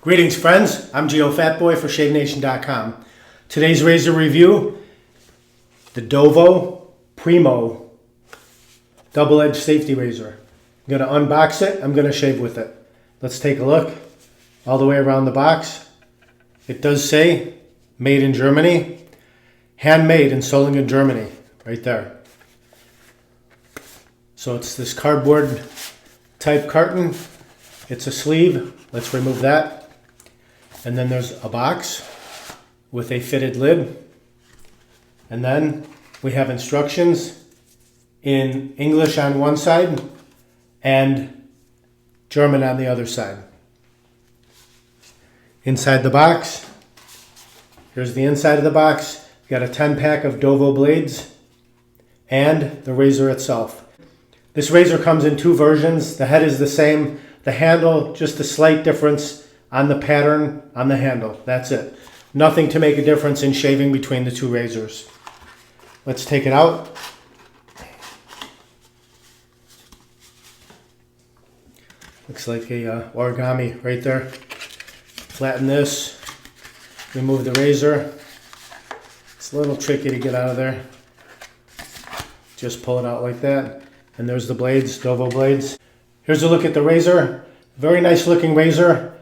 Greetings friends, I'm Geofatboy for ShaveNation.com. Today's razor review, the Dovo Primo double-edged safety razor. I'm going to unbox it, I'm going to shave with it. Let's take a look all the way around the box. It does say made in Germany, handmade in Solingen, Germany, right there. So it's this cardboard type carton. It's a sleeve, let's remove that. And then there's a box with a fitted lid. And then we have instructions in English on one side and German on the other side. Inside the box, here's the inside of the box. You got a 10-pack of Dovo blades and the razor itself. This razor comes in two versions. The head is the same. The handle, just a slight difference on the pattern on the handle. That's it. Nothing to make a difference in shaving between the two razors. Let's take it out. Looks like a origami right there. Flatten this. Remove the razor. It's a little tricky to get out of there. Just pull it out like that. And there's the blades, Dovo blades. Here's a look at the razor. Very nice looking razor.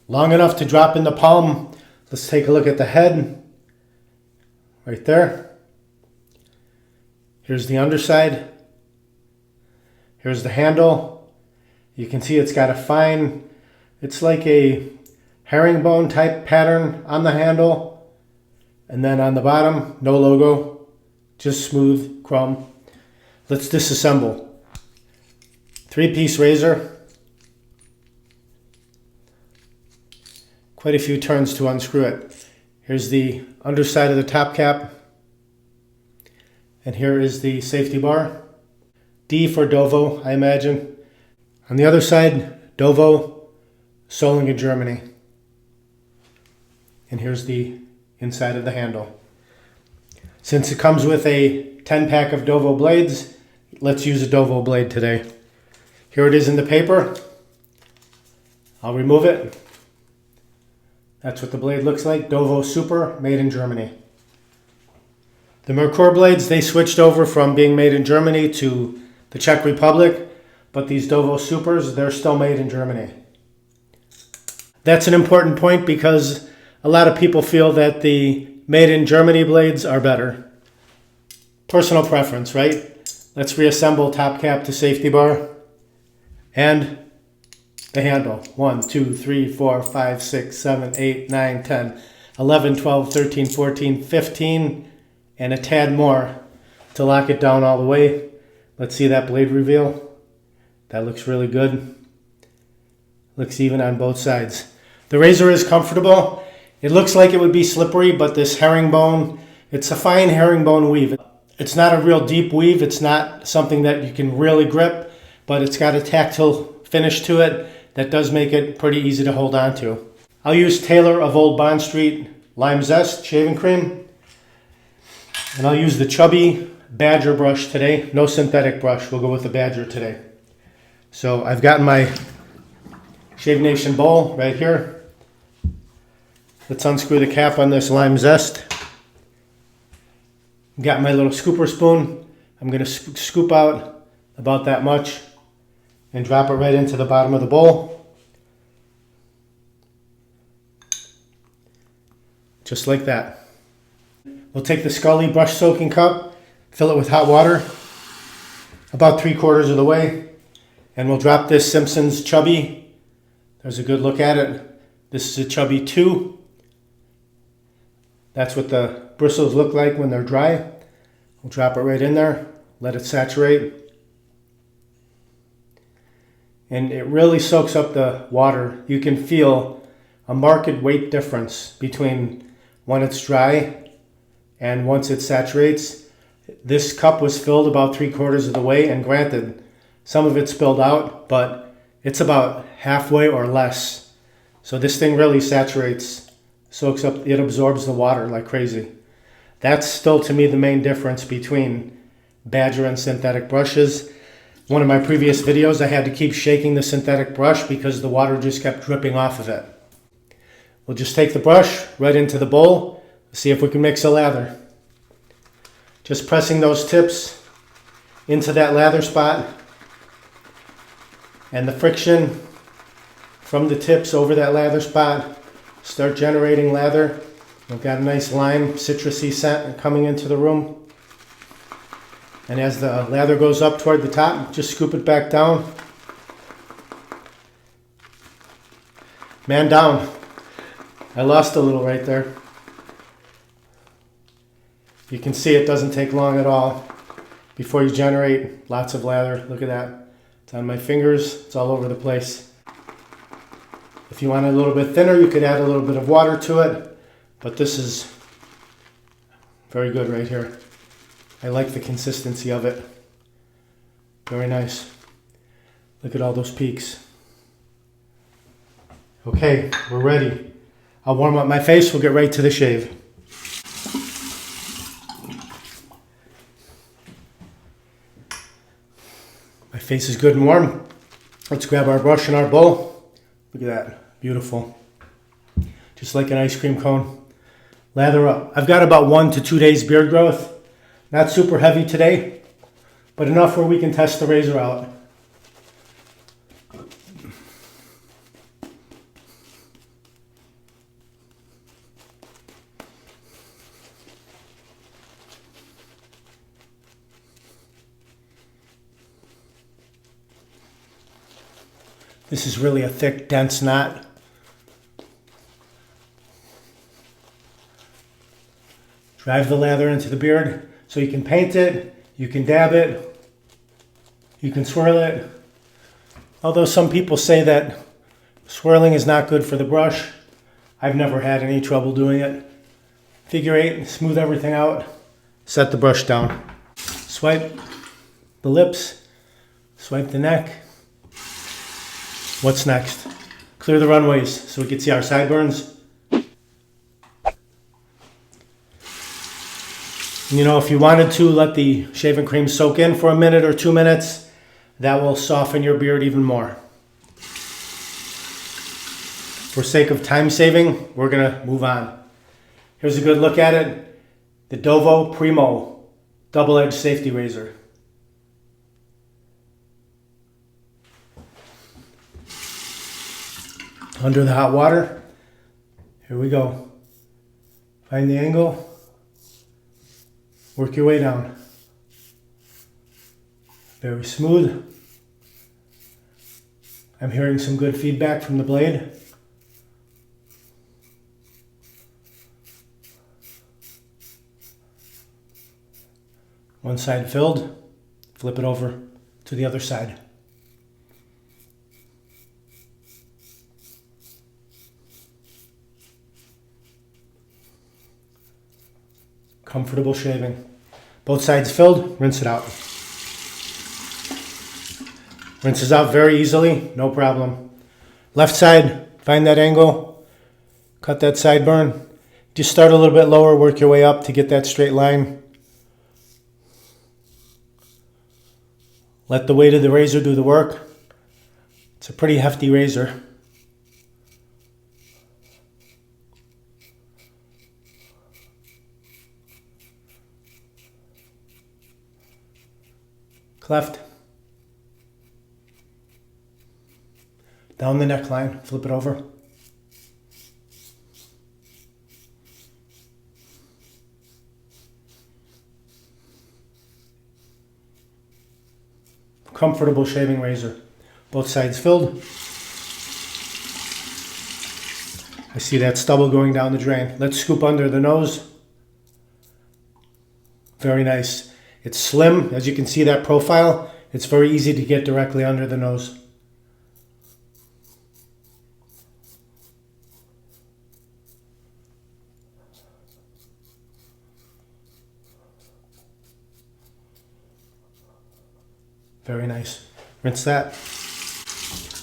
Long enough to drop in the palm. Let's take a look at the head. Right there. Here's the underside. Here's the handle. You can see it's got a fine, it's like a herringbone type pattern on the handle. And then on the bottom, no logo, just smooth chrome. Let's disassemble. 3-piece razor. Quite a few turns to unscrew it. Here's the underside of the top cap. And here is the safety bar. D for Dovo, I imagine. On the other side, Dovo, Solingen, Germany. And here's the inside of the handle. Since it comes with a 10-pack of Dovo blades, let's use a Dovo blade today. Here it is in the paper. I'll remove it. That's what the blade looks like. Dovo Super, made in Germany. The Merkur blades, they switched over from being made in Germany to the Czech Republic, but these Dovo Supers, they're still made in Germany. That's an important point because a lot of people feel that the made in Germany blades are better. Personal preference, right? Let's reassemble top cap to safety bar and the handle. 1, 2, 3, 4, 5, 6, 7, 8, 9, 10, 11, 12, 13, 14, 15, and a tad more to lock it down all the way. Let's see that blade reveal. That looks really good. Looks even on both sides. The razor is comfortable. It looks like it would be slippery, but this herringbone, it's a fine herringbone weave. It's not a real deep weave. It's not something that you can really grip, but it's got a tactile finish to it that does make it pretty easy to hold on to. I'll use Taylor of Old Bond Street Lime Zest shaving cream. And I'll use the Chubby Badger brush today. No synthetic brush. We'll go with the Badger today. So I've got my Shave Nation bowl right here. Let's unscrew the cap on this Lime Zest. Got my little scooper spoon. I'm going to scoop out about that much and drop it right into the bottom of the bowl. Just like that. We'll take the Scully brush soaking cup, fill it with hot water, about 3/4 of the way, and we'll drop this Simpson's Chubby. There's a good look at it. This is a Chubby 2. That's what the bristles look like when they're dry. We'll drop it right in there, let it saturate. And it really soaks up the water. You can feel a marked weight difference between when it's dry and once it saturates. This cup was filled about 3/4 of the way, and granted, some of it spilled out, but it's about halfway or less. So this thing really saturates, soaks up, it absorbs the water like crazy. That's still, to me, the main difference between Badger and synthetic brushes. One of my previous videos, I had to keep shaking the synthetic brush because the water just kept dripping off of it. We'll just take the brush right into the bowl, see if we can mix a lather. Just pressing those tips into that lather spot, and the friction from the tips over that lather spot start generating lather. We've got a nice lime citrusy scent coming into the room. And as the lather goes up toward the top, just scoop it back down. Man down. I lost a little right there. You can see it doesn't take long at all before you generate lots of lather. Look at that. It's on my fingers. It's all over the place. If you want it a little bit thinner, you could add a little bit of water to it. But this is very good right here. I like the consistency of it. Very nice. Look at all those peaks. Okay, we're ready. I'll warm up my face. We'll get right to the shave. My face is good and warm. Let's grab our brush and our bowl. Look at that. Beautiful. Just like an ice cream cone. Lather up. I've got about 1 to 2 days beard growth. Not super heavy today, but enough where we can test the razor out. This is really a thick, dense knot. Drive the lather into the beard so you can paint it, you can dab it, you can swirl it. Although some people say that swirling is not good for the brush, I've never had any trouble doing it. Figure 8, smooth everything out, set the brush down. Swipe the lips, swipe the neck. What's next? Clear the runways so we can see our sideburns. You know, if you wanted to let the shaving cream soak in for a minute or 2 minutes, that will soften your beard even more. For sake of time saving, we're gonna move on. Here's a good look at it. The Dovo Primo double-edged safety razor. Under the hot water. Here we go. Find the angle. Work your way down. Very smooth. I'm hearing some good feedback from the blade. One side filled. Flip it over to the other side. Comfortable shaving. Both sides filled, rinse it out. Rinses out very easily, no problem. Left side, find that angle, cut that sideburn. Just start a little bit lower, work your way up to get that straight line. Let the weight of the razor do the work. It's a pretty hefty razor. Cleft. Down the neckline, flip it over. Comfortable shaving razor. Both sides filled. I see that stubble going down the drain. Let's scoop under the nose. Very nice. It's slim, as you can see that profile. It's very easy to get directly under the nose. Very nice. Rinse that.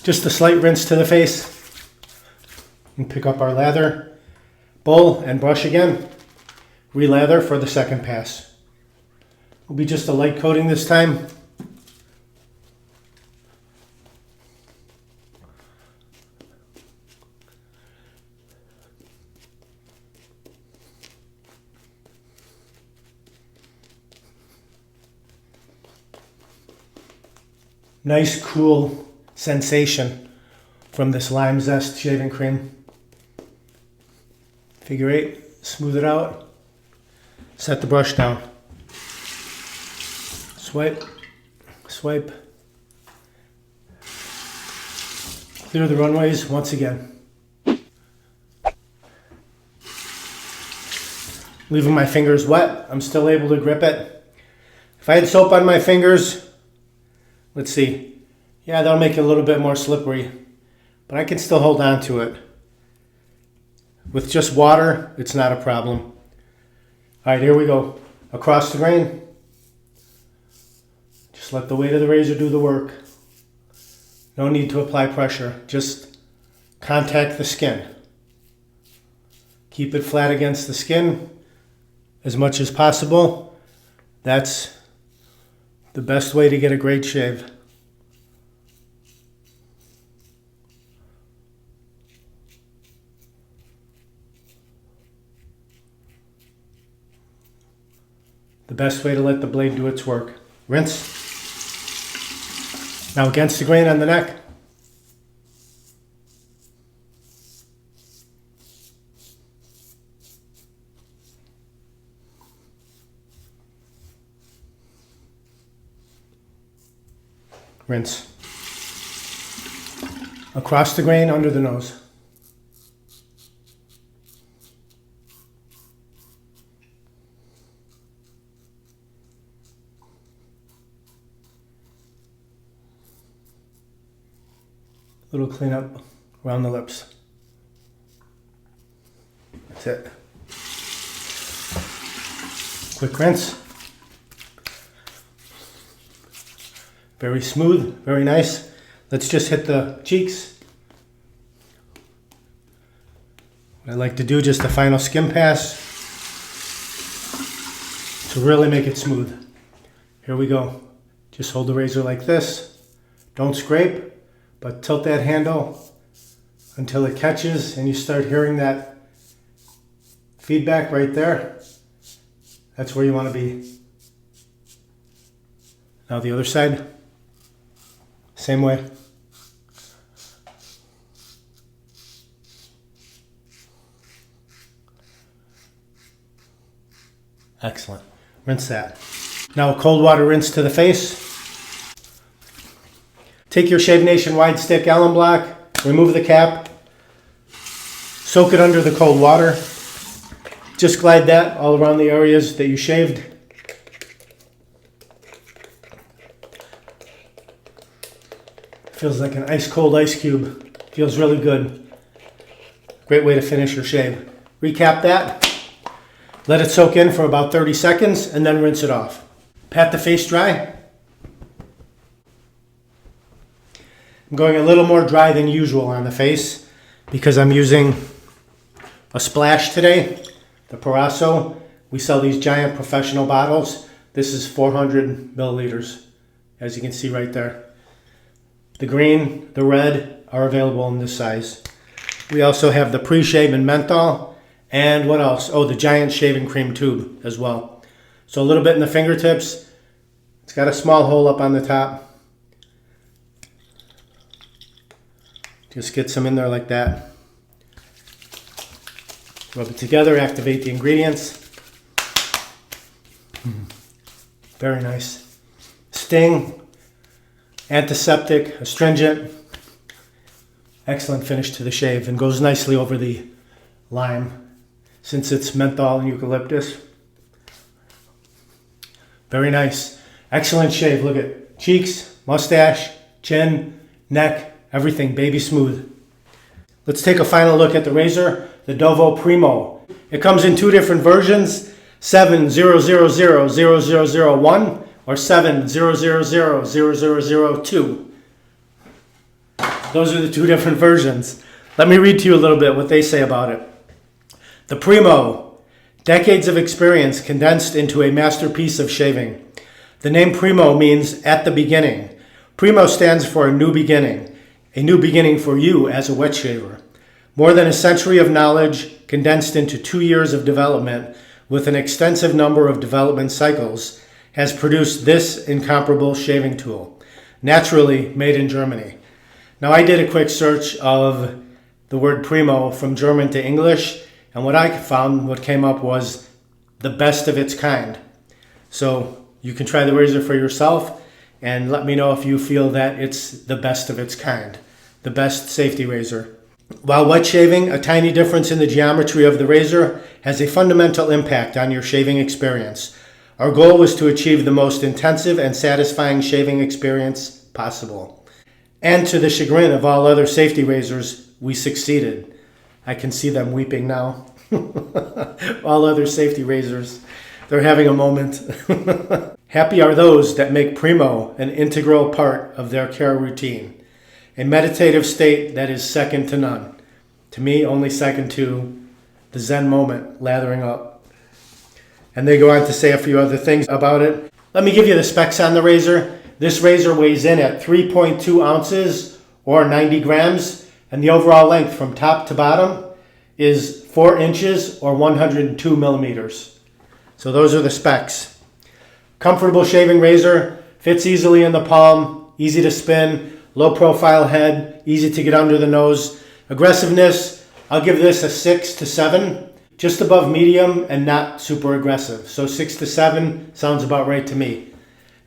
Just a slight rinse to the face. And pick up our lather, bowl, and brush again. Relather for the second pass. Will be just a light coating this time. Nice cool sensation from this lime zest shaving cream. Figure 8, smooth it out. Set the brush down. Swipe, swipe. Clear the runways once again. Leaving my fingers wet, I'm still able to grip it. If I had soap on my fingers, let's see. Yeah, that'll make it a little bit more slippery, but I can still hold on to it. With just water, it's not a problem. All right, here we go. Across the grain. Just let the weight of the razor do the work. No need to apply pressure. Just contact the skin. Keep it flat against the skin as much as possible. That's the best way to get a great shave. The best way to let the blade do its work. Rinse. Now against the grain on the neck. Rinse. Across the grain, under the nose. Little cleanup around the lips. That's it. Quick rinse. Very smooth, very nice. Let's just hit the cheeks. What I like to do, just a final skim pass to really make it smooth. Here we go. Just hold the razor like this. Don't scrape, but tilt that handle until it catches and you start hearing that feedback right there. That's where you want to be. Now the other side. Same way. Excellent. Rinse that. Now a cold water rinse to the face. Take your Shave Nation wide stick Allen block, remove the cap, soak it under the cold water. Just glide that all around the areas that you shaved. Feels like an ice cold ice cube. Feels really good. Great way to finish your shave. Recap that. Let it soak in for about 30 seconds and then rinse it off. Pat the face dry. I'm going a little more dry than usual on the face because I'm using a splash today. The Parasso. We sell these giant professional bottles. This is 400 milliliters, as you can see right there. The green, the red are available in this size. We also have the pre-shaven menthol and what else? Oh, the giant shaving cream tube as well. So a little bit in the fingertips. It's got a small hole up on the top. Just get some in there like that. Rub it together, activate the ingredients. Very nice. Sting. Antiseptic, astringent, excellent finish to the shave and goes nicely over the lime since it's menthol and eucalyptus. Very nice. Excellent shave. Look at cheeks, mustache, chin, neck, everything baby smooth. Let's take a final look at the razor, the Dovo Primo. It comes in two different versions, 7000001 or 7000002. Those are the two different versions. Let me read to you a little bit what they say about it. The Primo, decades of experience condensed into a masterpiece of shaving. The name Primo means at the beginning. Primo stands for a new beginning for you as a wet shaver. More than a century of knowledge condensed into 2 years of development with an extensive number of development cycles has produced this incomparable shaving tool. naturally made in Germany. Now I did a quick search of the word Primo from German to English, and what I found, what came up was the best of its kind. So you can try the razor for yourself and let me know if you feel that it's the best of its kind, the best safety razor. While wet shaving, a tiny difference in the geometry of the razor has a fundamental impact on your shaving experience. Our goal was to achieve the most intensive and satisfying shaving experience possible. And to the chagrin of all other safety razors, we succeeded. I can see them weeping now. All other safety razors, they're having a moment. Happy are those that make Primo an integral part of their care routine. A meditative state that is second to none. To me, only second to the Zen moment, lathering up. And they go on to say a few other things about it. Let me give you the specs on the razor. This razor weighs in at 3.2 ounces or 90 grams, and the overall length from top to bottom is 4 inches or 102 millimeters. So those are the specs. Comfortable shaving razor, fits easily in the palm, easy to spin, low profile head, easy to get under the nose. Aggressiveness, I'll give this a 6 to 7, just above medium and not super aggressive. So 6 to 7 sounds about right to me.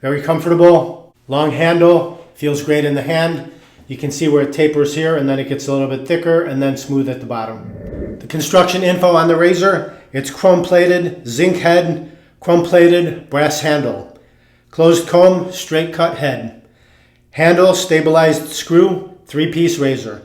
Very comfortable, long handle, feels great in the hand. You can see where it tapers here and then it gets a little bit thicker and then smooth at the bottom. The construction info on the razor, it's chrome plated, zinc head, chrome plated, brass handle. Closed comb, straight cut head. Handle, stabilized screw, 3-piece razor.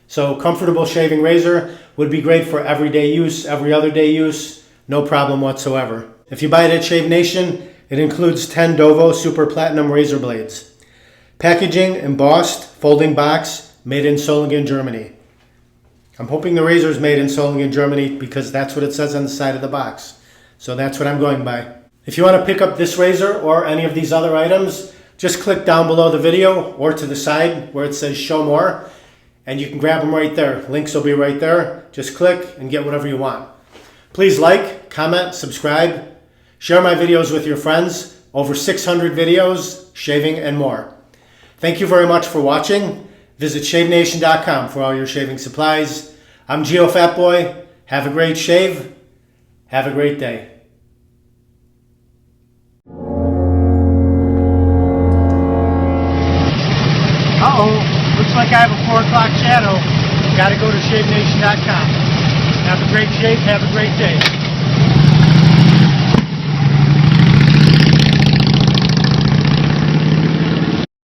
So comfortable shaving razor would be great for everyday use, every other day use, no problem whatsoever. If you buy it at Shave Nation, it includes 10 Dovo Super Platinum razor blades. Packaging, embossed, folding box, made in Solingen, Germany. I'm hoping the razor is made in Solingen, Germany because that's what it says on the side of the box. So that's what I'm going by. If you want to pick up this razor or any of these other items, just click down below the video or to the side where it says show more and you can grab them right there. Links will be right there. Just click and get whatever you want. Please like, comment, subscribe, share my videos with your friends. Over 600 videos, shaving and more. Thank you very much for watching. Visit shavenation.com for all your shaving supplies. I'm Geofatboy. Have a great shave. Have a great day. Uh-oh, looks like I have a 4 o'clock shadow. Gotta go to shavenation.com. Have a great shave, have a great day.